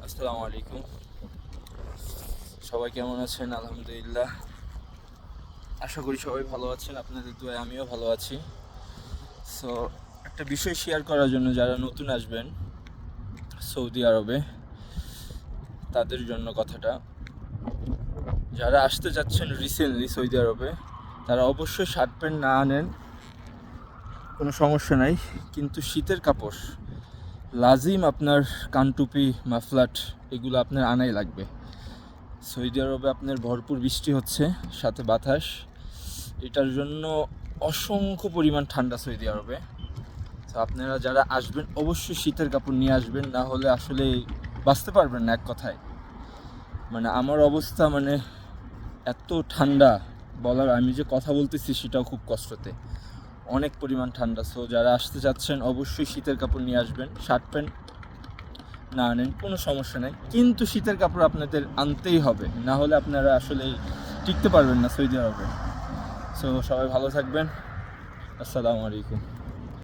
আসসালামু আলাইকুম। সবাই কেমন আছেন? আলহামদুলিল্লাহ, আশা করি সবাই ভালো আছেন। আপনাদের দোয়ায় আমিও ভালো আছি। সো একটা বিষয় শেয়ার করার জন্য, যারা নতুন আসবেন সৌদি আরবে তাদের জন্য কথাটা, যারা আসতে যাচ্ছেন রিসেন্টলি সৌদি আরবে, তারা অবশ্যই শার্ট প্যান্ট না আনেন, কোনো সমস্যা নাই, কিন্তু শীতের কাপড় লাজিম আপনার কানটুপি, মাফলাট এগুলো আপনার আনাই লাগবে। সৌদি আরবে আপনার ভরপুর বৃষ্টি হচ্ছে, সাথে বাতাস, এটার জন্য অসংখ্য পরিমাণ ঠান্ডা সৌদি আরবে। তো আপনারা যারা আসবেন অবশ্যই শীতের কাপড় নিয়ে আসবেন, না হলে আসলে বাঁচতে পারবেন না। এক কথায় মানে আমার অবস্থা, মানে এত ঠান্ডা বলার, আমি যে কথা বলতেছি সেটাও খুব কষ্টতে, অনেক পরিমাণ ঠান্ডা। সো যারা আসতে চাচ্ছেন অবশ্যই শীতের কাপড় নিয়ে আসবেন। শার্ট প্যান্ট না আনেন কোনো সমস্যা নেই, কিন্তু শীতের কাপড় আপনাদের আনতেই হবে, না হলে আপনারা আসলে টিকতে পারবেন না সৌদি আরবে। সো সবাই ভালো থাকবেন। আসসালামু আলাইকুম।